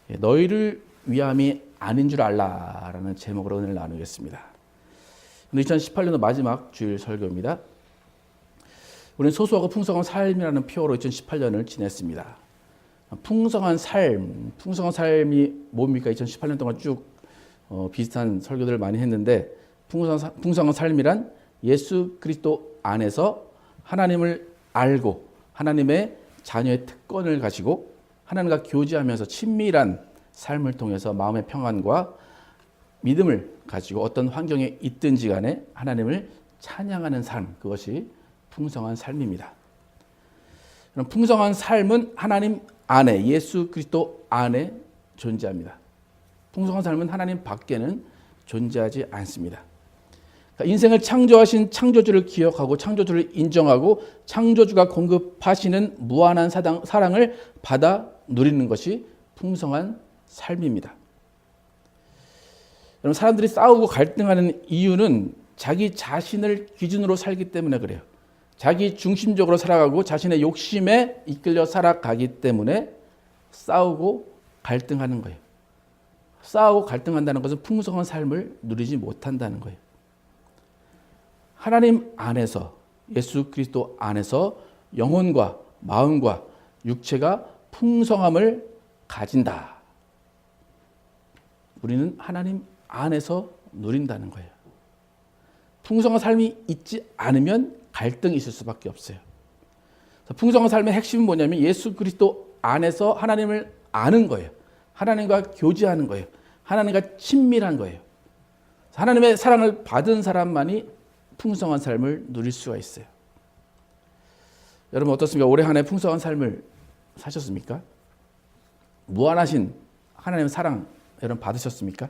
너희를 위함이 아닌 줄 알라라는 제목으로 오늘 나누겠습니다. 2018년도 마지막 주일 설교입니다. 우리는 소소하고 풍성한 삶이라는 표어로 2018년을 지냈습니다. 풍성한 삶이 뭡니까? 2018년 동안 쭉 비슷한 설교들을 많이 했는데 풍성한 삶이란 예수 그리스도 안에서 하나님을 알고 하나님의 자녀의 특권을 가지고 하나님과 교제하면서 친밀한 삶을 통해서 마음의 평안과 믿음을 가지고 어떤 환경에 있든지 간에 하나님을 찬양하는 삶, 그것이 풍성한 삶입니다. 그럼 풍성한 삶은 하나님 안에, 예수 그리스도 안에 존재합니다. 풍성한 삶은 하나님 밖에는 존재하지 않습니다. 그러니까 인생을 창조하신 창조주를 기억하고 창조주를 인정하고 창조주가 공급하시는 무한한 사랑을 받아 누리는 것이 풍성한 삶입니다. 여러분, 사람들이 싸우고 갈등하는 이유는 자기 자신을 기준으로 살기 때문에 그래요. 자기 중심적으로 살아가고 자신의 욕심에 이끌려 살아가기 때문에 싸우고 갈등하는 거예요. 싸우고 갈등한다는 것은 풍성한 삶을 누리지 못한다는 거예요. 하나님 안에서, 예수 그리스도 안에서 영혼과 마음과 육체가 풍성함을 가진다. 우리는 하나님 안에서 누린다는 거예요. 풍성한 삶이 있지 않으면 갈등이 있을 수밖에 없어요. 풍성한 삶의 핵심은 뭐냐면 예수 그리스도 안에서 하나님을 아는 거예요. 하나님과 교제하는 거예요. 하나님과 친밀한 거예요. 하나님의 사랑을 받은 사람만이 풍성한 삶을 누릴 수가 있어요. 여러분 어떻습니까? 올해 한 해 풍성한 삶을 사셨습니까? 무한하신 하나님의 사랑 여러분 받으셨습니까?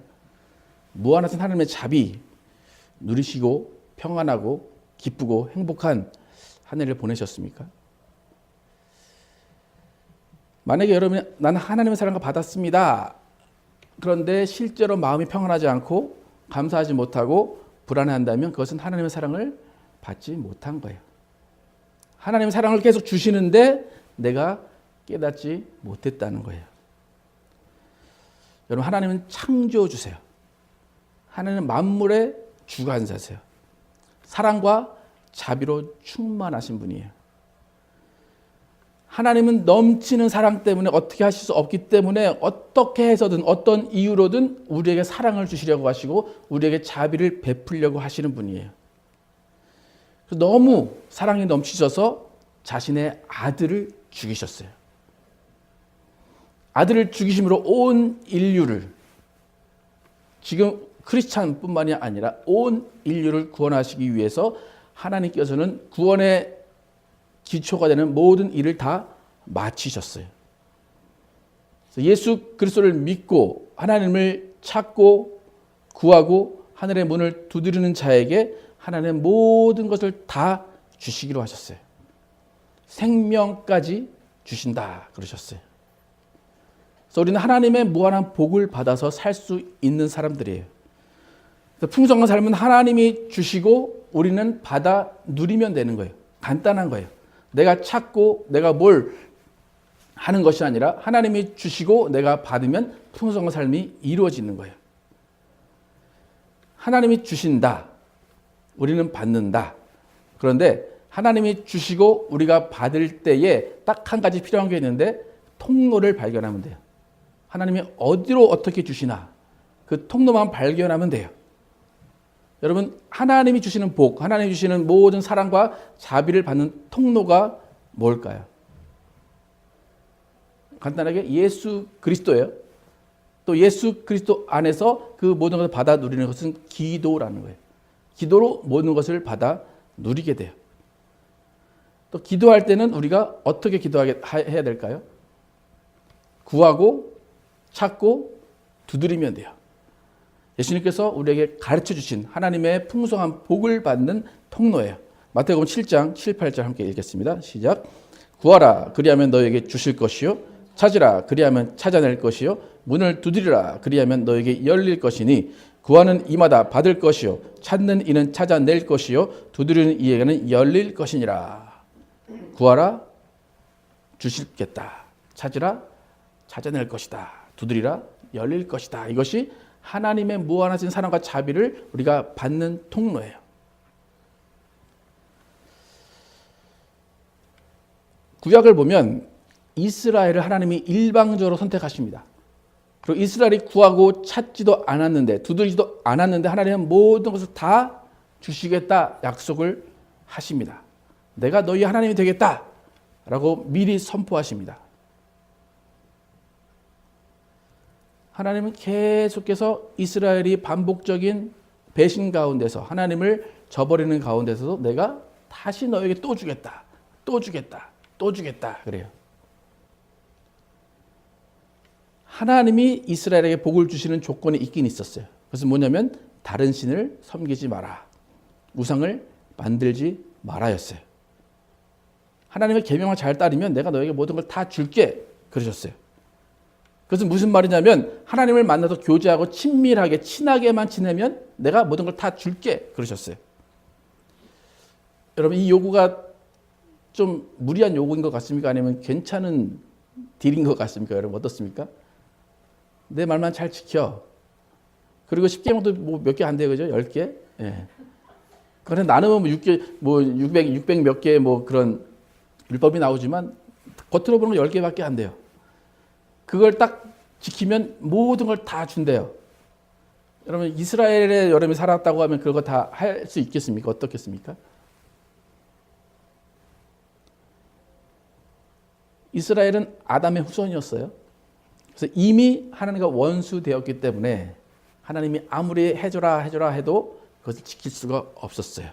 무한하신 하나님의 자비 누리시고 평안하고 기쁘고 행복한 한 해를 보내셨습니까? 만약에 여러분이 나는 하나님의 사랑을 받았습니다. 그런데 실제로 마음이 평안하지 않고 감사하지 못하고 불안해한다면 그것은 하나님의 사랑을 받지 못한 거예요. 하나님의 사랑을 계속 주시는데 내가 깨닫지 못했다는 거예요. 여러분 하나님은 창조주세요. 하나님은 만물의 주관자세요. 사랑과 자비로 충만하신 분이에요. 하나님은 넘치는 사랑 때문에 어떻게 하실 수 없기 때문에 어떻게 해서든 어떤 이유로든 우리에게 사랑을 주시려고 하시고 우리에게 자비를 베풀려고 하시는 분이에요. 너무 사랑이 넘치셔서 자신의 아들을 죽이셨어요. 아들을 죽이심으로 온 인류를, 지금 크리스찬뿐만이 아니라 온 인류를 구원하시기 위해서 하나님께서는 구원의 기초가 되는 모든 일을 다 마치셨어요. 예수 그리스도를 믿고 하나님을 찾고 구하고 하늘의 문을 두드리는 자에게 하나님은 모든 것을 다 주시기로 하셨어요. 생명까지 주신다 그러셨어요. 그래서 우리는 하나님의 무한한 복을 받아서 살 수 있는 사람들이에요. 풍성한 삶은 하나님이 주시고 우리는 받아 누리면 되는 거예요. 간단한 거예요. 내가 찾고 내가 뭘 하는 것이 아니라 하나님이 주시고 내가 받으면 풍성한 삶이 이루어지는 거예요. 하나님이 주신다. 우리는 받는다. 그런데 하나님이 주시고 우리가 받을 때에 딱 한 가지 필요한 게 있는데 통로를 발견하면 돼요. 하나님이 어디로 어떻게 주시나 그 통로만 발견하면 돼요. 여러분 하나님이 주시는 복, 하나님이 주시는 모든 사랑과 자비를 받는 통로가 뭘까요? 간단하게 예수 그리스도예요. 또 예수 그리스도 안에서 그 모든 것을 받아 누리는 것은 기도라는 거예요. 기도로 모든 것을 받아 누리게 돼요. 또 기도할 때는 우리가 어떻게 기도해야 될까요? 구하고 찾고 두드리면 돼요. 예수님께서 우리에게 가르쳐 주신 하나님의 풍성한 복을 받는 통로예요. 마태복음 7장 7, 8절 함께 읽겠습니다. 시작. 구하라 그리하면 너에게 주실 것이요 찾으라 그리하면 찾아낼 것이요 문을 두드리라 그리하면 너에게 열릴 것이니 구하는 이마다 받을 것이요 찾는 이는 찾아낼 것이요 두드리는 이에게는 열릴 것이니라. 구하라 주시겠다. 찾으라 찾아낼 것이다. 두드리라 열릴 것이다. 이것이 하나님의 무한하신 사랑과 자비를 우리가 받는 통로예요. 구약을 보면 이스라엘을 하나님이 일방적으로 선택하십니다. 그리고 이스라엘이 구하고 찾지도 않았는데, 두드리지도 않았는데 하나님은 모든 것을 다 주시겠다 약속을 하십니다. 내가 너희 하나님이 되겠다 라고 미리 선포하십니다. 하나님은 계속해서 이스라엘이 반복적인 배신 가운데서, 하나님을 저버리는 가운데서도 내가 다시 너에게 또 주겠다, 또 주겠다, 또 주겠다 그래요. 하나님이 이스라엘에게 복을 주시는 조건이 있긴 있었어요. 그것은 뭐냐면 다른 신을 섬기지 마라, 우상을 만들지 마라였어요. 하나님의 계명을 잘 따르면 내가 너에게 모든 걸 다 줄게 그러셨어요. 그것은 무슨 말이냐면 하나님을 만나서 교제하고 친밀하게 친하게만 지내면 내가 모든 걸 다 줄게 그러셨어요. 여러분, 이 요구가 좀 무리한 요구인 것 같습니까? 아니면 괜찮은 딜인 것 같습니까? 여러분 어떻습니까? 내 말만 잘 지켜. 그리고 10개명도 뭐 몇 개 안 돼요, 그죠? 10개? 예. 그래 나누면 뭐 6개, 뭐 600 몇 개 뭐 그런 율법이 나오지만 겉으로 보는 거 10개밖에 안 돼요. 그걸 딱 지키면 모든 걸 다 준대요. 여러분, 이스라엘에 여러분이 살았다고 하면 그거 다 할 수 있겠습니까? 어떻겠습니까? 이스라엘은 아담의 후손이었어요. 그래서 이미 하나님과 원수되었기 때문에 하나님이 아무리 해줘라 해도 그것을 지킬 수가 없었어요.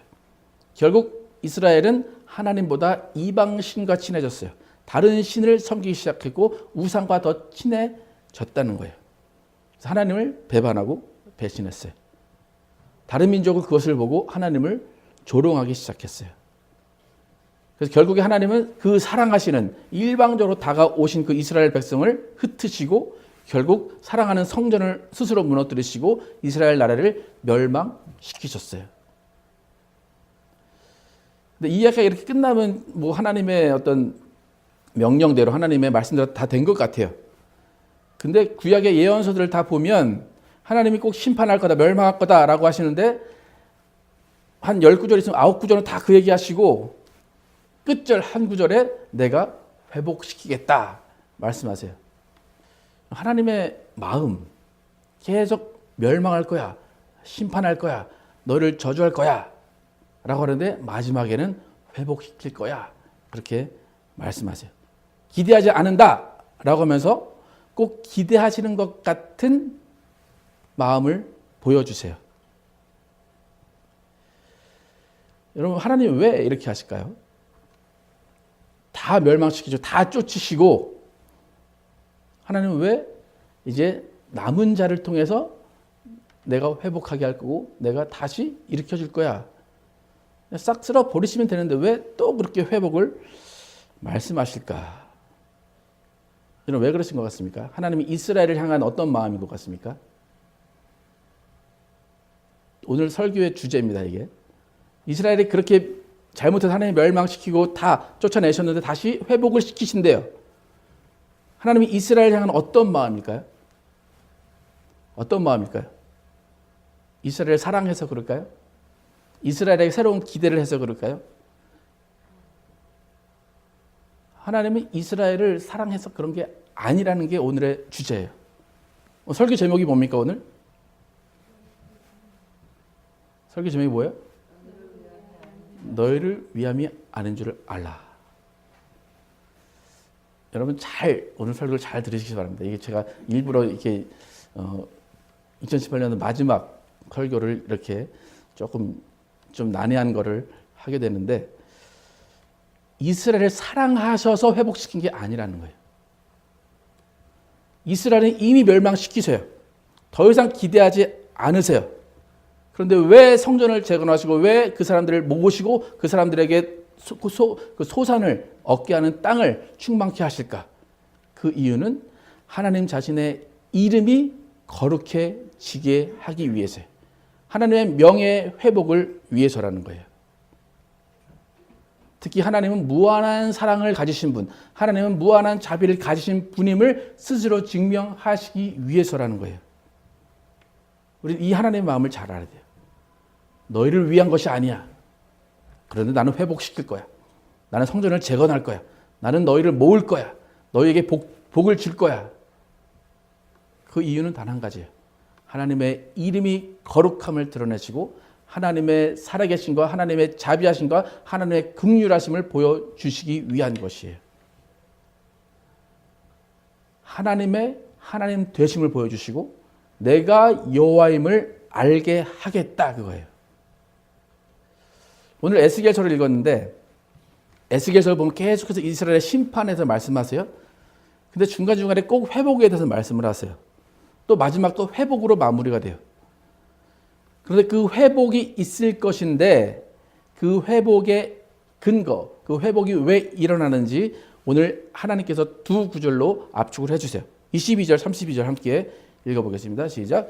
결국 이스라엘은 하나님보다 이방신과 친해졌어요. 다른 신을 섬기기 시작했고 우상과 더 친해졌다는 거예요. 그래서 하나님을 배반하고 배신했어요. 다른 민족은 그것을 보고 하나님을 조롱하기 시작했어요. 그래서 결국에 하나님은 그 사랑하시는 일방적으로 다가오신 그 이스라엘 백성을 흩으시고 결국 사랑하는 성전을 스스로 무너뜨리시고 이스라엘 나라를 멸망시키셨어요. 근데 이 이야기가 이렇게 끝나면 뭐 하나님의 어떤 명령대로 하나님의 말씀대로 다 된 것 같아요. 근데 구약의 예언서들을 다 보면 하나님이 꼭 심판할 거다, 멸망할 거다라고 하시는데 한 10구절 있으면 9구절은 다 그 얘기하시고 끝절 한 구절에 내가 회복시키겠다 말씀하세요. 하나님의 마음, 계속 멸망할 거야, 심판할 거야, 너를 저주할 거야 라고 하는데 마지막에는 회복시킬 거야 그렇게 말씀하세요. 기대하지 않는다 라고 하면서 꼭 기대하시는 것 같은 마음을 보여주세요. 여러분, 하나님 왜 이렇게 하실까요? 다 멸망시키죠. 다 쫓으시고 하나님은 왜 이제 남은 자를 통해서 내가 회복하게 할 거고 내가 다시 일으켜줄 거야. 싹 쓸어 버리시면 되는데 왜 또 그렇게 회복을 말씀하실까? 여러분, 왜 그러신 것 같습니까? 하나님이 이스라엘을 향한 어떤 마음인 것 같습니까? 오늘 설교의 주제입니다. 이게 이스라엘이 그렇게 잘못해서 하나님 멸망시키고 다 쫓아내셨는데 다시 회복을 시키신대요. 하나님이 이스라엘 향한 어떤 마음일까요? 어떤 마음일까요? 이스라엘을 사랑해서 그럴까요? 이스라엘에게 새로운 기대를 해서 그럴까요? 하나님은 이스라엘을 사랑해서 그런 게 아니라는 게 오늘의 주제예요. 설교 제목이 뭡니까 오늘? 설교 제목이 뭐예요? 너희를 위함이 아닌 줄을 알라. 여러분 오늘 설교를 잘 들으시기 바랍니다. 이게 제가 일부러 이렇게 2018년 마지막 설교를 이렇게 조금 좀 난해한 거를 하게 되는데 이스라엘을 사랑하셔서 회복시킨 게 아니라는 거예요. 이스라엘은 이미 멸망시키세요. 더 이상 기대하지 않으세요. 그런데 왜 성전을 재건하시고 왜 그 사람들을 모으시고 그 사람들에게 소산을 얻게 하는 땅을 충만케 하실까? 그 이유는 하나님 자신의 이름이 거룩해지게 하기 위해서예요. 하나님의 명예 회복을 위해서라는 거예요. 특히 하나님은 무한한 사랑을 가지신 분, 하나님은 무한한 자비를 가지신 분임을 스스로 증명하시기 위해서라는 거예요. 우리는 이 하나님의 마음을 잘 알아야 돼요. 너희를 위한 것이 아니야. 그런데 나는 회복시킬 거야. 나는 성전을 재건할 거야. 나는 너희를 모을 거야. 너희에게 복을 줄 거야. 그 이유는 단 한 가지예요. 하나님의 이름이 거룩함을 드러내시고 하나님의 살아계심과 하나님의 자비하심과 하나님의 긍휼하심을 보여주시기 위한 것이에요. 하나님 되심을 보여주시고 내가 여호와임을 알게 하겠다 그거예요. 오늘 에스겔서를 읽었는데 에스겔서를 보면 계속해서 이스라엘의 심판에 대해서 말씀하세요. 근데 중간중간에 꼭 회복에 대해서 말씀을 하세요. 또 마지막 또 회복으로 마무리가 돼요. 그런데 그 회복이 있을 것인데 그 회복의 근거, 그 회복이 왜 일어나는지 오늘 하나님께서 두 구절로 압축을 해주세요. 22절, 32절 함께 읽어보겠습니다. 시작.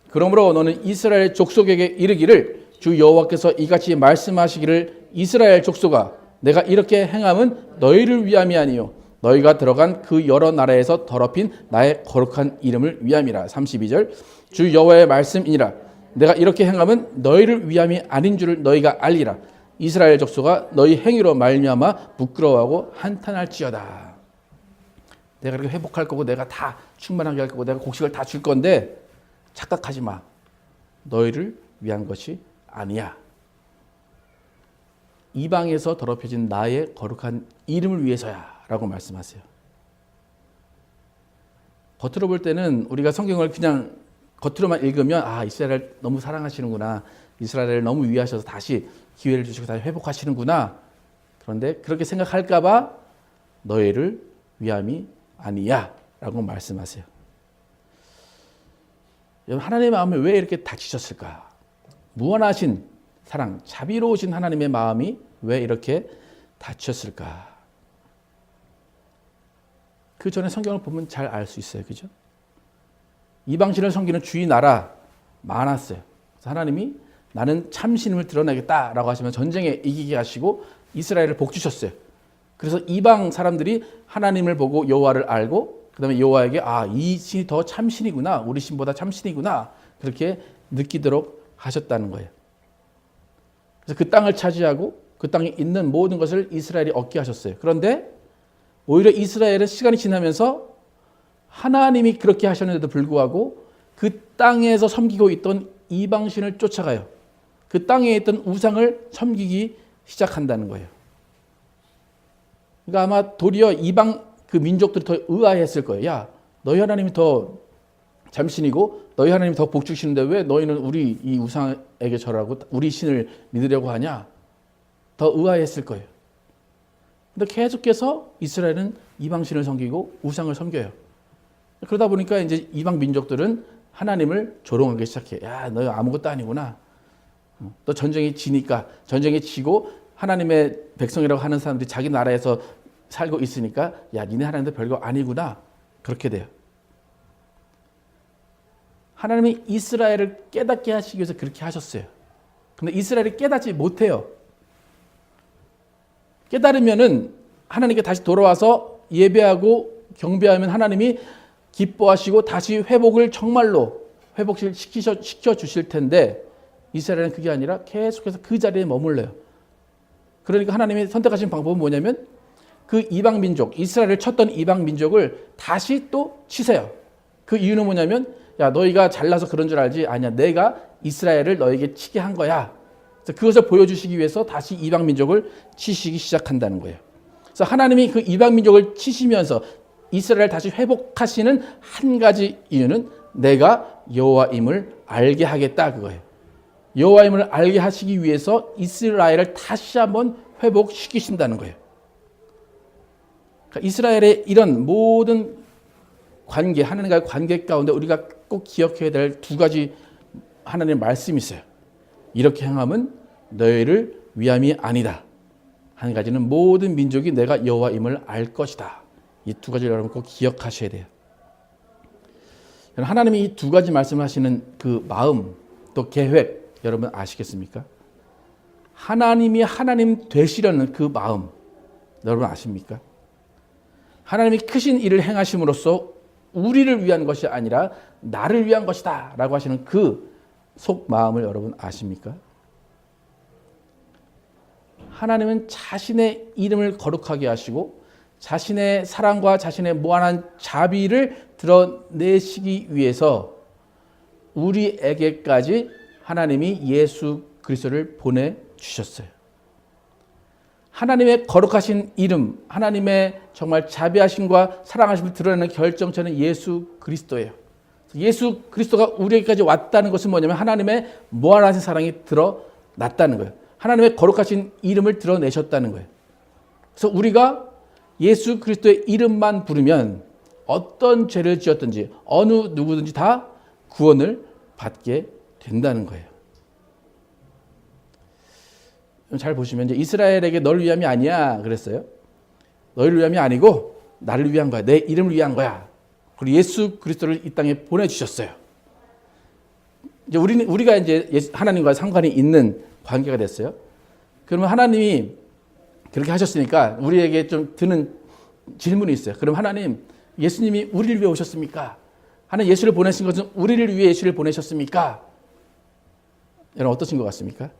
그러므로 너는 이스라엘 족속에게 이르기를 주 여호와께서 이같이 말씀하시기를 이스라엘 족속아 내가 이렇게 행함은 너희를 위함이 아니요 너희가 들어간 그 여러 나라에서 더럽힌 나의 거룩한 이름을 위함이라. 32절 주 여호와의 말씀이니라 내가 이렇게 행함은 너희를 위함이 아닌 줄을 너희가 알리라. 이스라엘 족속아 너희 행위로 말미암아 부끄러워하고 한탄할지어다. 내가 이렇게 회복할 거고 내가 다 충만하게 할 거고 내가 곡식을 다 줄 건데 착각하지 마. 너희를 위한 것이 아니야. 이방에서 더럽혀진 나의 거룩한 이름을 위해서야 라고 말씀하세요. 겉으로 볼 때는 우리가 성경을 그냥 겉으로만 읽으면 이스라엘을 너무 사랑하시는구나. 이스라엘을 너무 위하셔서 다시 기회를 주시고 다시 회복하시는구나. 그런데 그렇게 생각할까 봐 너희를 위함이 아니야 라고 말씀하세요. 여러분 하나님의 마음이 왜 이렇게 다치셨을까? 무한하신 사랑, 자비로우신 하나님의 마음이 왜 이렇게 다쳤을까? 그 전에 성경을 보면 잘 알 수 있어요. 그죠? 이방신을 섬기는 주의 나라 많았어요. 그래서 하나님이 나는 참신임을 드러내겠다라고 하시면 전쟁에 이기게 하시고 이스라엘을 복 주셨어요. 그래서 이방 사람들이 하나님을 보고 여호와를 알고 그다음에 여호와에게 이 신이 더 참신이구나. 우리 신보다 참신이구나. 그렇게 느끼도록 하셨다는 거예요. 그래서 그 땅을 차지하고 그 땅에 있는 모든 것을 이스라엘이 얻게 하셨어요. 그런데 오히려 이스라엘은 시간이 지나면서 하나님이 그렇게 하셨는데도 불구하고 그 땅에서 섬기고 있던 이방신을 쫓아가요. 그 땅에 있던 우상을 섬기기 시작한다는 거예요. 그러니까 아마 도리어 이방 그 민족들이 더 의아했을 거예요. 야, 너희 하나님이 더 참신이고 너희 하나님이 더 복 주시는데 왜 너희는 우리 이 우상에게 절하고 우리 신을 믿으려고 하냐? 더 의아했을 거예요. 근데 계속해서 이스라엘은 이방신을 섬기고 우상을 섬겨요. 그러다 보니까 이제 이방 민족들은 하나님을 조롱하기 시작해. 야, 너 아무것도 아니구나. 또 전쟁이 지니까 전쟁이 지고 하나님의 백성이라고 하는 사람들이 자기 나라에서 살고 있으니까 야, 니네 하나님도 별거 아니구나. 그렇게 돼요. 하나님이 이스라엘을 깨닫게 하시기 위해서 그렇게 하셨어요. 근데 이스라엘이 깨닫지 못해요. 깨달으면은 하나님께 다시 돌아와서 예배하고 경배하면 하나님이 기뻐하시고 다시 회복을 정말로 회복시켜 주실 텐데 이스라엘은 그게 아니라 계속해서 그 자리에 머물러요. 그러니까 하나님이 선택하신 방법은 뭐냐면 그 이방 민족, 이스라엘을 쳤던 이방 민족을 다시 또 치세요. 그 이유는 뭐냐면 야, 너희가 잘나서 그런 줄 알지? 아니야, 내가 이스라엘을 너에게 치게 한 거야. 그래서 그것을 보여주시기 위해서 다시 이방 민족을 치시기 시작한다는 거예요. 그래서 하나님이 그 이방 민족을 치시면서 이스라엘을 다시 회복하시는 한 가지 이유는 내가 여호와임을 알게 하겠다 그거예요. 여호와임을 알게 하시기 위해서 이스라엘을 다시 한번 회복시키신다는 거예요. 그러니까 이스라엘의 이런 모든 관계, 하나님과의 관계 가운데 우리가 꼭 기억해야 될 두 가지 하나님의 말씀이 있어요. 이렇게 행함은 너희를 위함이 아니다. 한 가지는 모든 민족이 내가 여호와임을 알 것이다. 이 두 가지를 여러분 꼭 기억하셔야 돼요. 하나님이 이 두 가지 말씀하시는 그 마음 또 계획 여러분 아시겠습니까? 하나님이 하나님 되시려는 그 마음 여러분 아십니까? 하나님이 크신 일을 행하심으로써 우리를 위한 것이 아니라 나를 위한 것이다 라고 하시는 그 속마음을 여러분 아십니까? 하나님은 자신의 이름을 거룩하게 하시고 자신의 사랑과 자신의 무한한 자비를 드러내시기 위해서 우리에게까지 하나님이 예수 그리스도를 보내주셨어요. 하나님의 거룩하신 이름, 하나님의 정말 자비하심과 사랑하심을 드러내는 결정체는 예수 그리스도예요. 예수 그리스도가 우리에게까지 왔다는 것은 뭐냐면 하나님의 무한하신 사랑이 드러났다는 거예요. 하나님의 거룩하신 이름을 드러내셨다는 거예요. 그래서 우리가 예수 그리스도의 이름만 부르면 어떤 죄를 지었든지 어느 누구든지 다 구원을 받게 된다는 거예요. 잘 보시면 이제 이스라엘에게 너를 위함이 아니야 그랬어요. 너희를 위함이 아니고 나를 위한 거야. 내 이름을 위한 거야. 그리고 예수 그리스도를 이 땅에 보내주셨어요. 이제 우리가 이제 하나님과 상관이 있는 관계가 됐어요. 그러면 하나님이 그렇게 하셨으니까 우리에게 좀 드는 질문이 있어요. 그럼 하나님, 예수님이 우리를 위해 오셨습니까? 하나님 예수를 보내신 것은 우리를 위해 예수를 보내셨습니까? 여러분 어떠신 것 같습니까?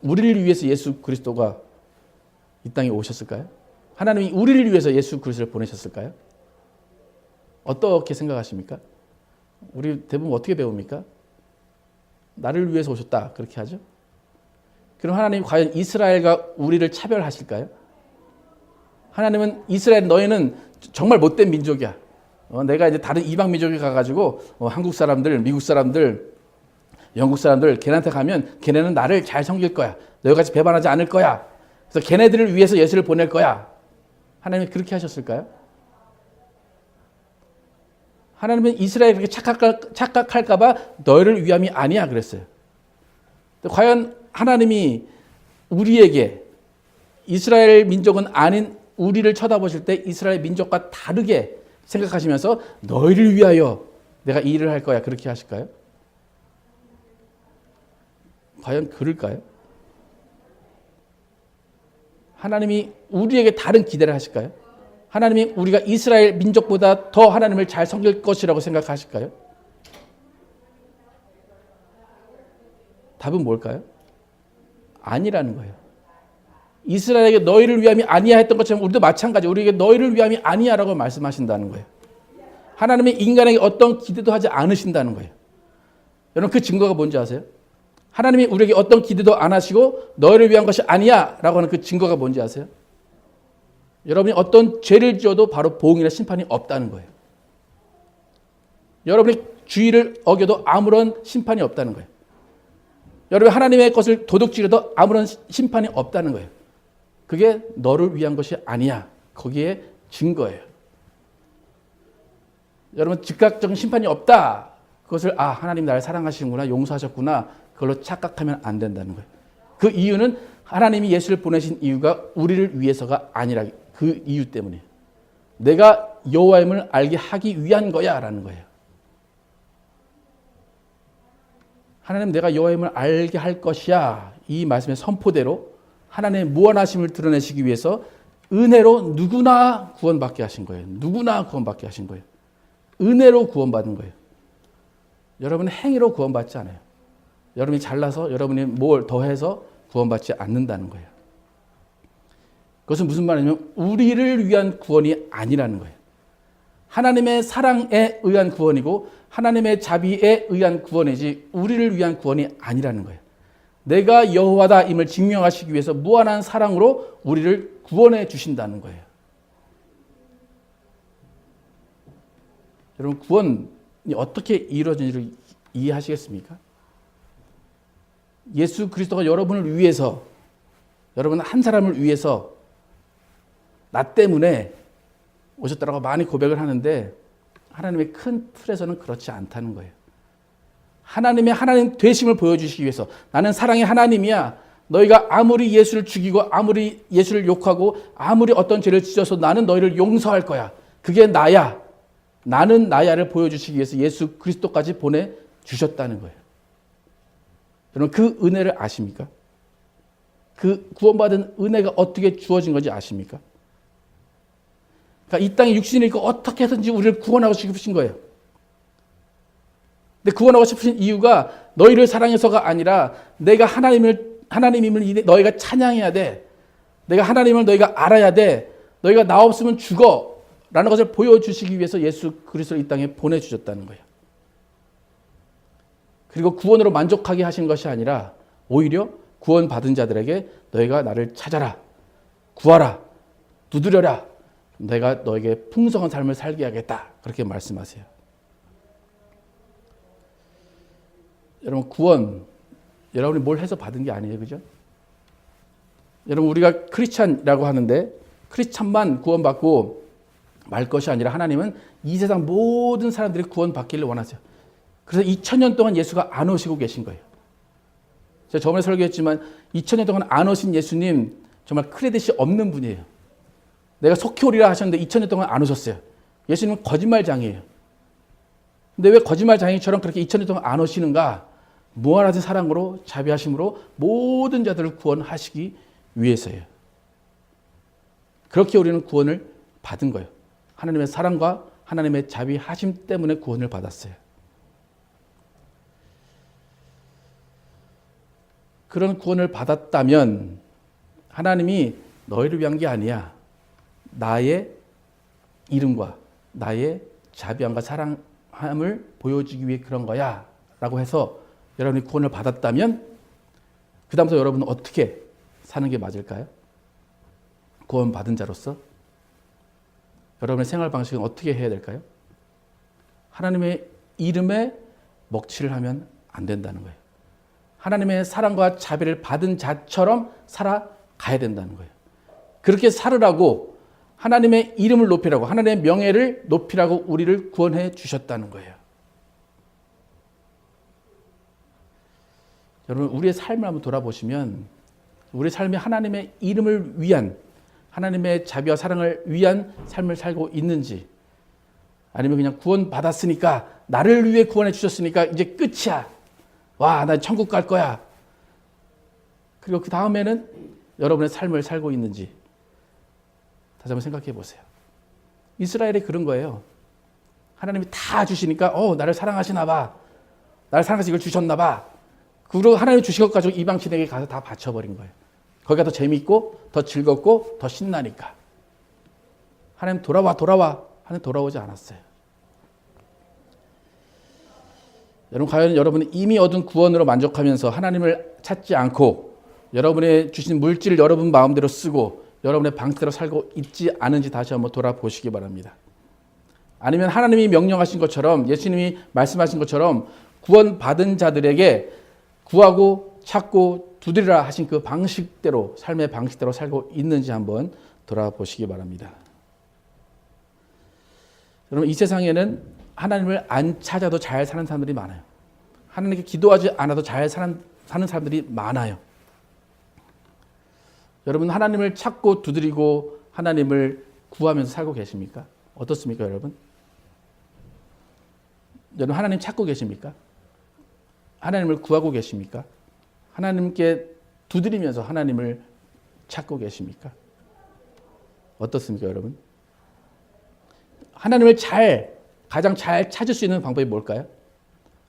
우리를 위해서 예수 그리스도가 이 땅에 오셨을까요? 하나님이 우리를 위해서 예수 그리스도를 보내셨을까요? 어떻게 생각하십니까? 우리 대부분 어떻게 배웁니까? 나를 위해서 오셨다 그렇게 하죠. 그럼 하나님이 과연 이스라엘과 우리를 차별하실까요? 하나님은 이스라엘 너희는 정말 못된 민족이야. 내가 이제 다른 이방 민족에 가가지고 한국 사람들, 미국 사람들, 영국 사람들 걔네한테 가면 걔네는 나를 잘 섬길 거야. 너희같이 배반하지 않을 거야. 그래서 걔네들을 위해서 예수를 보낼 거야. 하나님이 그렇게 하셨을까요? 하나님은 이스라엘이 그렇게 착각할까 봐 너희를 위함이 아니야 그랬어요. 과연 하나님이 우리에게 이스라엘 민족은 아닌 우리를 쳐다보실 때 이스라엘 민족과 다르게 생각하시면서 너희를 위하여 내가 이 일을 할 거야 그렇게 하실까요? 과연 그럴까요? 하나님이 우리에게 다른 기대를 하실까요? 하나님이 우리가 이스라엘 민족보다 더 하나님을 잘 섬길 것이라고 생각하실까요? 답은 뭘까요? 아니라는 거예요. 이스라엘에게 너희를 위함이 아니야 했던 것처럼 우리도 마찬가지 우리에게 너희를 위함이 아니야 라고 말씀하신다는 거예요. 하나님이 인간에게 어떤 기대도 하지 않으신다는 거예요. 여러분 그 증거가 뭔지 아세요? 하나님이 우리에게 어떤 기대도 안 하시고 너희를 위한 것이 아니야 라고 하는 그 증거가 뭔지 아세요? 여러분이 어떤 죄를 지어도 바로 보응이나 심판이 없다는 거예요. 여러분이 주의를 어겨도 아무런 심판이 없다는 거예요. 여러분 하나님의 것을 도둑질해도 아무런 심판이 없다는 거예요. 그게 너를 위한 것이 아니야. 거기에 증거예요. 여러분 즉각적인 심판이 없다. 그것을 하나님 나를 사랑하시는구나 용서하셨구나 그걸로 착각하면 안 된다는 거예요. 그 이유는 하나님이 예수를 보내신 이유가 우리를 위해서가 아니라 그 이유 때문에 내가 여호와임을 알게 하기 위한 거야 라는 거예요. 하나님 내가 여호와임을 알게 할 것이야 이 말씀의 선포대로 하나님의 무한하심을 드러내시기 위해서 은혜로 누구나 구원받게 하신 거예요. 누구나 구원받게 하신 거예요. 은혜로 구원받은 거예요. 여러분은 행위로 구원받지 않아요. 여러분이 잘나서 여러분이 뭘 더해서 구원받지 않는다는 거예요. 그것은 무슨 말이냐면 우리를 위한 구원이 아니라는 거예요. 하나님의 사랑에 의한 구원이고 하나님의 자비에 의한 구원이지 우리를 위한 구원이 아니라는 거예요. 내가 여호와다임을 증명하시기 위해서 무한한 사랑으로 우리를 구원해 주신다는 거예요. 여러분 구원이 어떻게 이루어지는지를 이해하시겠습니까? 예수 그리스도가 여러분을 위해서 여러분 한 사람을 위해서 나 때문에 오셨다라고 많이 고백을 하는데 하나님의 큰 틀에서는 그렇지 않다는 거예요. 하나님의 하나님 되심을 보여주시기 위해서 나는 사랑의 하나님이야. 너희가 아무리 예수를 죽이고 아무리 예수를 욕하고 아무리 어떤 죄를 지어서 나는 너희를 용서할 거야. 그게 나야. 나는 나야를 보여주시기 위해서 예수 그리스도까지 보내주셨다는 거예요. 여러분 그 은혜를 아십니까? 그 구원받은 은혜가 어떻게 주어진 건지 아십니까? 그러니까 이 땅에 육신이 있고 어떻게 해서든지 우리를 구원하고 싶으신 거예요. 근데 구원하고 싶으신 이유가 너희를 사랑해서가 아니라 내가 하나님임을 너희가 찬양해야 돼. 내가 하나님을 너희가 알아야 돼. 너희가 나 없으면 죽어. 라는 것을 보여주시기 위해서 예수 그리스도를 이 땅에 보내주셨다는 거예요. 그리고 구원으로 만족하게 하신 것이 아니라 오히려 구원받은 자들에게 너희가 나를 찾아라. 구하라. 두드려라. 내가 너에게 풍성한 삶을 살게 하겠다. 그렇게 말씀하세요. 여러분 구원 여러분이 뭘 해서 받은 게 아니에요. 그죠? 여러분 우리가 크리스찬이라고 하는데 크리스찬만 구원받고 말 것이 아니라 하나님은 이 세상 모든 사람들이 구원받기를 원하세요. 그래서 2000년 동안 예수가 안 오시고 계신 거예요. 제가 저번에 설교했지만 2000년 동안 안 오신 예수님 정말 크레딧이 없는 분이에요. 내가 속히 오리라 하셨는데 2000년 동안 안 오셨어요. 예수님은 거짓말장이에요. 근데 왜 거짓말장이처럼 그렇게 2000년 동안 안 오시는가? 무한하신 사랑으로 자비하심으로 모든 자들을 구원하시기 위해서예요. 그렇게 우리는 구원을 받은 거예요. 하나님의 사랑과 하나님의 자비하심 때문에 구원을 받았어요. 그런 구원을 받았다면 하나님이 너희를 위한 게 아니야. 나의 이름과 나의 자비함과 사랑함을 보여주기 위해 그런 거야. 라고 해서 여러분이 구원을 받았다면 그 다음부터 여러분은 어떻게 사는 게 맞을까요? 구원 받은 자로서 여러분의 생활 방식은 어떻게 해야 될까요? 하나님의 이름에 먹칠을 하면 안 된다는 거예요. 하나님의 사랑과 자비를 받은 자처럼 살아가야 된다는 거예요. 그렇게 살으라고 하나님의 이름을 높이라고 하나님의 명예를 높이라고 우리를 구원해 주셨다는 거예요. 여러분 우리의 삶을 한번 돌아보시면 우리의 삶이 하나님의 이름을 위한 하나님의 자비와 사랑을 위한 삶을 살고 있는지 아니면 그냥 구원받았으니까 나를 위해 구원해 주셨으니까 이제 끝이야. 와, 난 천국 갈 거야. 그리고 그 다음에는 여러분의 삶을 살고 있는지 다시 한번 생각해 보세요. 이스라엘이 그런 거예요. 하나님이 다 주시니까 나를 사랑하시나 봐. 나를 사랑해서 이걸 주셨나 봐. 그리고 하나님이 주신 것 가지고 이방신에게 가서 다 바쳐버린 거예요. 거기가 더 재미있고 더 즐겁고 더 신나니까. 하나님 돌아와 하나님 돌아오지 않았어요. 여러분 과연 여러분이 이미 얻은 구원으로 만족하면서 하나님을 찾지 않고 여러분의 주신 물질을 여러분 마음대로 쓰고 여러분의 방식대로 살고 있지 않은지 다시 한번 돌아보시기 바랍니다. 아니면 하나님이 명령하신 것처럼 예수님이 말씀하신 것처럼 구원받은 자들에게 구하고 찾고 두드리라 하신 그 방식대로 삶의 방식대로 살고 있는지 한번 돌아보시기 바랍니다. 여러분 이 세상에는 하나님을 안 찾아도 잘 사는 사람들이 많아요. 하나님께 기도하지 않아도 잘 사는 사람들이 많아요. 여러분 하나님을 찾고 두드리고 하나님을 구하면서 살고 계십니까? 어떻습니까 여러분? 여러분 하나님 찾고 계십니까? 하나님을 구하고 계십니까? 하나님께 두드리면서 하나님을 찾고 계십니까? 어떻습니까 여러분? 하나님을 가장 잘 찾을 수 있는 방법이 뭘까요?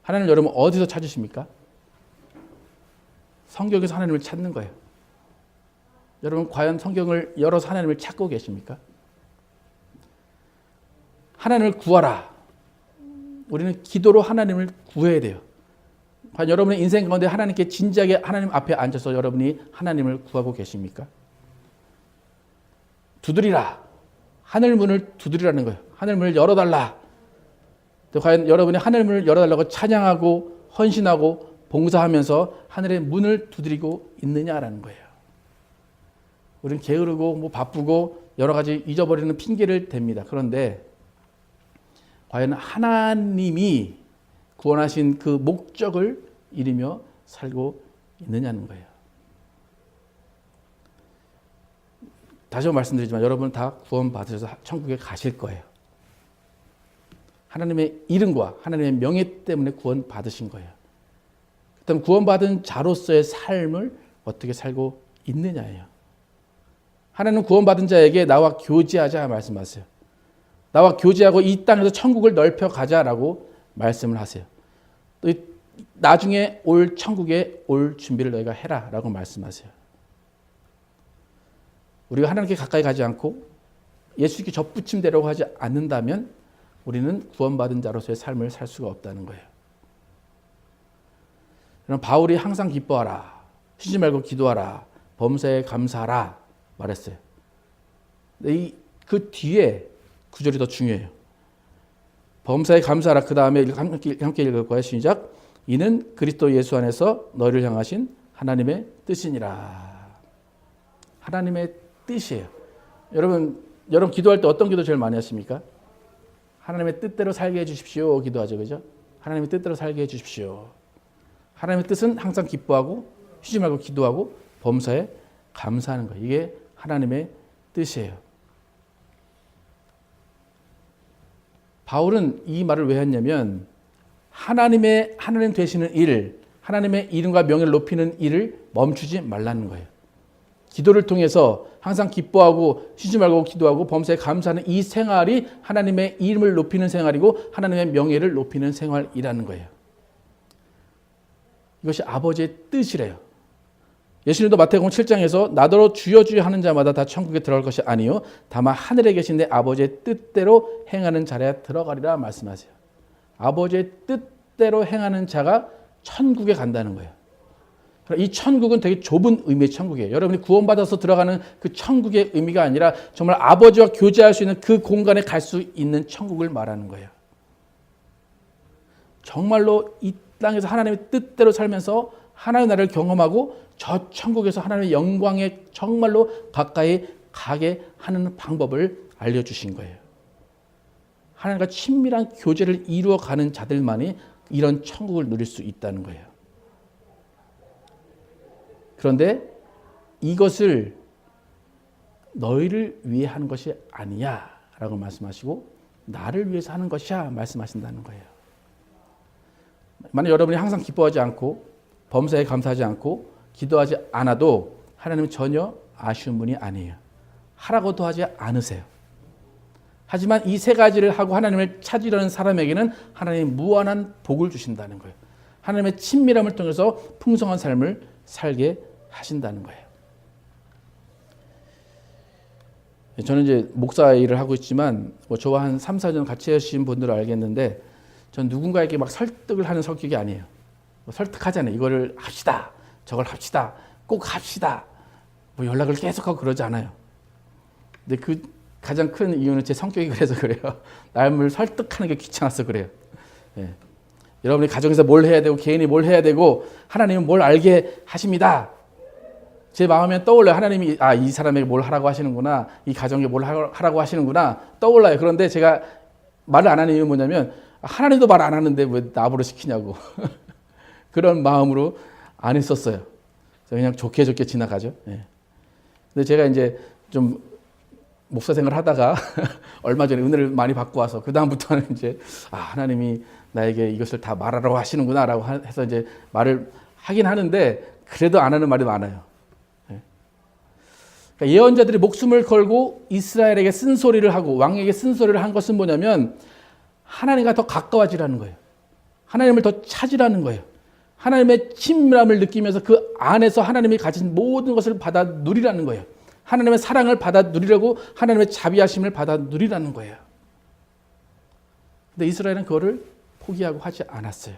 하나님 여러분 어디서 찾으십니까? 성경에서 하나님을 찾는 거예요. 여러분 과연 성경을 열어서 하나님을 찾고 계십니까? 하나님을 구하라. 우리는 기도로 하나님을 구해야 돼요. 과연 여러분의 인생 가운데 하나님께 진지하게 하나님 앞에 앉아서 여러분이 하나님을 구하고 계십니까? 두드리라. 하늘 문을 두드리라는 거예요. 하늘 문을 열어달라. 과연 여러분이 하늘 문을 열어달라고 찬양하고 헌신하고 봉사하면서 하늘의 문을 두드리고 있느냐라는 거예요. 우리는 게으르고 바쁘고 여러 가지 잊어버리는 핑계를 댑니다. 그런데 과연 하나님이 구원하신 그 목적을 이루며 살고 있느냐는 거예요. 다시 한번 말씀드리지만 여러분 다 구원받으셔서 천국에 가실 거예요. 하나님의 이름과 하나님의 명예 때문에 구원받으신 거예요. 그다음 구원받은 자로서의 삶을 어떻게 살고 있느냐예요. 하나님은 구원받은 자에게 나와 교제하자 말씀하세요. 나와 교제하고 이 땅에서 천국을 넓혀 가자라고 말씀을 하세요. 또 나중에 올 천국에 올 준비를 너희가 해라라고 말씀하세요. 우리가 하나님께 가까이 가지 않고 예수님께 접붙임되려고 하지 않는다면 우리는 구원받은 자로서의 삶을 살 수가 없다는 거예요. 그럼 바울이 항상 기뻐하라, 쉬지 말고 기도하라, 범사에 감사하라 말했어요. 그 뒤에 구절이 더 중요해요. 범사에 감사하라. 그 다음에 함께 읽을 거예요. 시작. 이는 그리스도 예수 안에서 너희를 향하신 하나님의 뜻이니라. 하나님의 뜻이에요. 여러분 기도할 때 어떤 기도 제일 많이 하십니까? 하나님의 뜻대로 살게 해주십시오. 기도하죠, 그죠? 하나님의 뜻대로 살게 해주십시오. 하나님의 뜻은 항상 기뻐하고 쉬지 말고 기도하고 범사에 감사하는 거예요. 이게 하나님의 뜻이에요. 바울은 이 말을 왜 했냐면 하나님 되시는 일, 하나님의 이름과 명예를 높이는 일을 멈추지 말라는 거예요. 기도를 통해서 항상 기뻐하고 쉬지 말고 기도하고 범사에 감사하는 이 생활이 하나님의 이름을 높이는 생활이고 하나님의 명예를 높이는 생활이라는 거예요. 이것이 아버지의 뜻이래요. 예수님도 마태복음 7장에서 나더러 주여 주여 하는 자마다 다 천국에 들어갈 것이 아니요 다만 하늘에 계신 내 아버지의 뜻대로 행하는 자라야 들어가리라 말씀하세요. 아버지의 뜻대로 행하는 자가 천국에 간다는 거예요. 이 천국은 되게 좁은 의미의 천국이에요. 여러분이 구원받아서 들어가는 그 천국의 의미가 아니라 정말 아버지와 교제할 수 있는 그 공간에 갈 수 있는 천국을 말하는 거예요. 정말로 이 땅에서 하나님의 뜻대로 살면서 하나님의 나라를 경험하고 저 천국에서 하나님의 영광에 정말로 가까이 가게 하는 방법을 알려주신 거예요. 하나님과 친밀한 교제를 이루어가는 자들만이 이런 천국을 누릴 수 있다는 거예요. 그런데 이것을 너희를 위해 하는 것이 아니야 라고 말씀하시고 나를 위해서 하는 것이야 말씀하신다는 거예요. 만약 여러분이 항상 기뻐하지 않고 범사에 감사하지 않고 기도하지 않아도 하나님은 전혀 아쉬운 분이 아니에요. 하라고도 하지 않으세요. 하지만 이 세 가지를 하고 하나님을 찾으려는 사람에게는 하나님이 무한한 복을 주신다는 거예요. 하나님의 친밀함을 통해서 풍성한 삶을 살게 하신다는 거예요. 저는 이제 목사 일을 하고 있지만 저와 한 3, 4년 같이 하신 분들을 알겠는데 전 누군가에게 막 설득을 하는 성격이 아니에요. 설득하잖아요. 이거를 합시다. 저걸 합시다. 꼭 합시다. 연락을 계속하고 그러지 않아요. 근데 그 가장 큰 이유는 제 성격이 그래서 그래요. 남을 설득하는 게 귀찮아서 그래요. 예. 여러분이 가정에서 뭘 해야 되고 개인이 뭘 해야 되고 하나님은 뭘 알게 하십니다. 제 마음에 떠올라요. 하나님이 이 사람에게 뭘 하라고 하시는구나. 이 가정에 뭘 하라고 하시는구나. 떠올라요. 그런데 제가 말을 안 하는 이유는 뭐냐면 하나님도 말 안 하는데 왜 나보러 시키냐고. 그런 마음으로 안 했었어요. 그냥 좋게 지나가죠. 예. 근데 제가 이제 좀 목사 생활을 하다가 얼마 전에 은혜를 많이 받고 와서 그 다음부터는 이제 하나님이 나에게 이것을 다 말하라고 하시는구나라고 해서 이제 말을 하긴 하는데 그래도 안 하는 말이 많아요. 예. 그러니까 예언자들이 목숨을 걸고 이스라엘에게 쓴소리를 하고 왕에게 쓴소리를 한 것은 뭐냐면 하나님과 더 가까워지라는 거예요. 하나님을 더 찾으라는 거예요. 하나님의 친밀함을 느끼면서 그 안에서 하나님이 가진 모든 것을 받아 누리라는 거예요. 하나님의 사랑을 받아 누리려고 하나님의 자비하심을 받아 누리라는 거예요. 근데 이스라엘은 그거를 포기하고 하지 않았어요.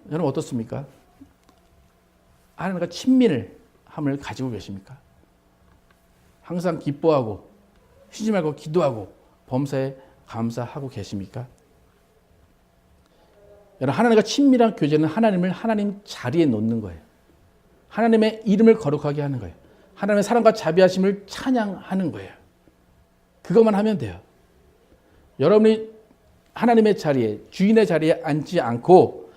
여러분 어떻습니까? 하나님과 친밀함을 가지고 계십니까? 항상 기뻐하고 쉬지 말고 기도하고 범사에 감사하고 계십니까? 여러분 하나님과 친밀한 교제는 하나님을 하나님 자리에 놓는 거예요. 하나님의 이름을 거룩하게 하는 거예요. 하나님의 사랑과 자비하심을 찬양하는 거예요. 그것만 하면 돼요. 여러분이 하나님의 자리에 주인의 자리에 앉지 않고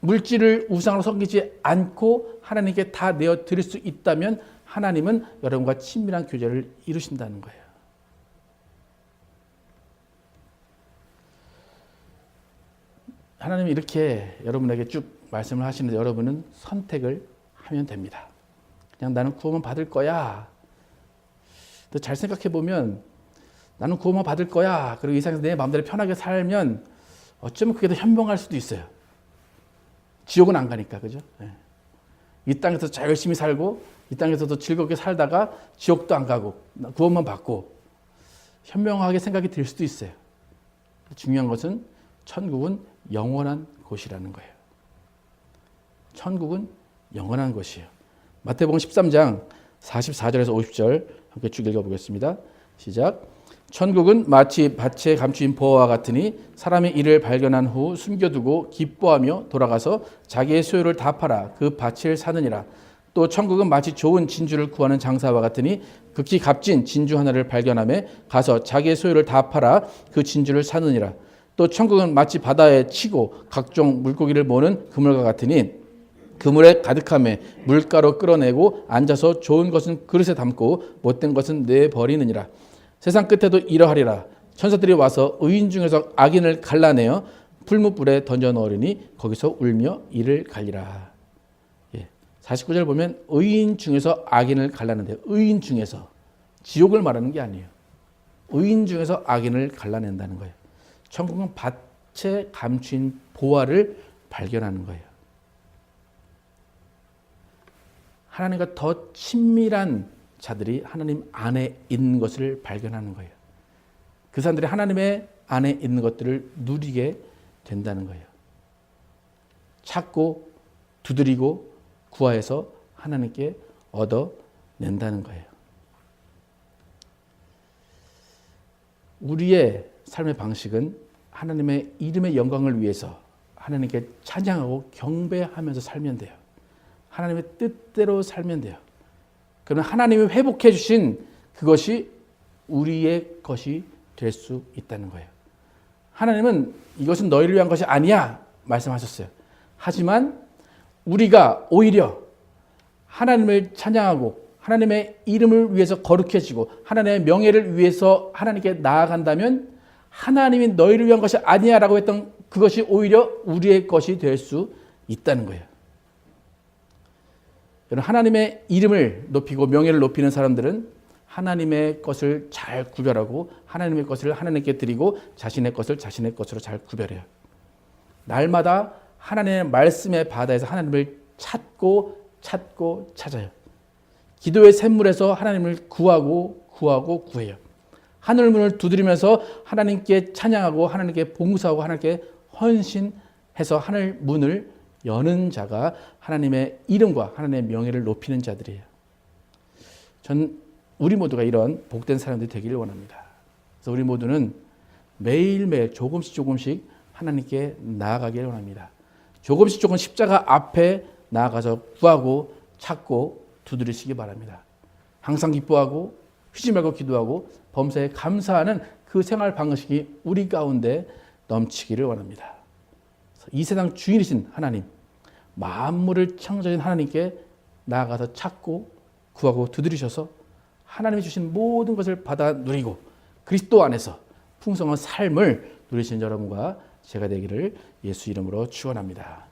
물질을 우상으로 섬기지 않고 하나님께 다 내어드릴 수 있다면 하나님은 여러분과 친밀한 교제를 이루신다는 거예요. 하나님이 이렇게 여러분에게 쭉 말씀을 하시는데 여러분은 선택을 하면 됩니다. 그냥 나는 구원만 받을 거야. 또 잘 생각해 보면 나는 구원만 받을 거야. 그리고 이 세상에서 내 마음대로 편하게 살면 어쩌면 그게 더 현명할 수도 있어요. 지옥은 안 가니까, 그죠? 네. 이 땅에서 잘 열심히 살고 이 땅에서도 즐겁게 살다가 지옥도 안 가고 구원만 받고 현명하게 생각이 들 수도 있어요. 중요한 것은 천국은 영원한 곳이라는 거예요. 천국은 영원한 곳이에요. 마태복음 13장 44절에서 50절 함께 쭉 읽어보겠습니다. 시작. 천국은 마치 밭에 감추인 보화와 같으니 사람이 이를 발견한 후 숨겨두고 기뻐하며 돌아가서 자기의 소유를 다 팔아 그 밭을 사느니라. 또 천국은 마치 좋은 진주를 구하는 장사와 같으니 극히 값진 진주 하나를 발견하며 가서 자기의 소유를 다 팔아 그 진주를 사느니라. 또 천국은 마치 바다에 치고 각종 물고기를 모는 그물과 같으니 그물에 가득함에 물가로 끌어내고 앉아서 좋은 것은 그릇에 담고 못된 것은 내버리느니라. 세상 끝에도 이러하리라. 천사들이 와서 의인 중에서 악인을 갈라내어 풀무불에 던져 넣으리니 거기서 울며 이를 갈리라. 49절 보면 의인 중에서 악인을 갈라낸대요. 의인 중에서. 지옥을 말하는 게 아니에요. 의인 중에서 악인을 갈라낸다는 거예요. 천국은 밭에 감춘 보화를 발견하는 거예요. 하나님과 더 친밀한 자들이 하나님 안에 있는 것을 발견하는 거예요. 그 사람들이 하나님의 안에 있는 것들을 누리게 된다는 거예요. 찾고 두드리고 구하여서 하나님께 얻어낸다는 거예요. 우리의 삶의 방식은 하나님의 이름의 영광을 위해서 하나님께 찬양하고 경배하면서 살면 돼요. 하나님의 뜻대로 살면 돼요. 그러면 하나님이 회복해 주신 그것이 우리의 것이 될 수 있다는 거예요. 하나님은 이것은 너희를 위한 것이 아니야 말씀하셨어요. 하지만 우리가 오히려 하나님을 찬양하고 하나님의 이름을 위해서 거룩해지고 하나님의 명예를 위해서 하나님께 나아간다면 하나님이 너희를 위한 것이 아니야 라고 했던 그것이 오히려 우리의 것이 될 수 있다는 거예요. 하나님의 이름을 높이고 명예를 높이는 사람들은 하나님의 것을 잘 구별하고 하나님의 것을 하나님께 드리고 자신의 것을 자신의 것으로 잘 구별해요. 날마다 하나님의 말씀의 바다에서 하나님을 찾고 찾아요. 기도의 샘물에서 하나님을 구해요. 하늘 문을 두드리면서 하나님께 찬양하고 하나님께 봉사하고 하나님께 헌신해서 하늘 문을 여는 자가 하나님의 이름과 하나님의 명예를 높이는 자들이에요. 전 우리 모두가 이런 복된 사람들이 되기를 원합니다. 그래서 우리 모두는 매일매일 조금씩 하나님께 나아가기를 원합니다. 조금씩 십자가 앞에 나아가서 구하고 찾고 두드리시기 바랍니다. 항상 기뻐하고 쉬지 말고 기도하고 범사에 감사하는 그 생활 방식이 우리 가운데 넘치기를 원합니다. 이 세상 주인이신 하나님, 만물을 창조하신 하나님께 나아가서 찾고 구하고 두드리셔서 하나님이 주신 모든 것을 받아 누리고 그리스도 안에서 풍성한 삶을 누리신 여러분과 제가 되기를 예수 이름으로 축원합니다.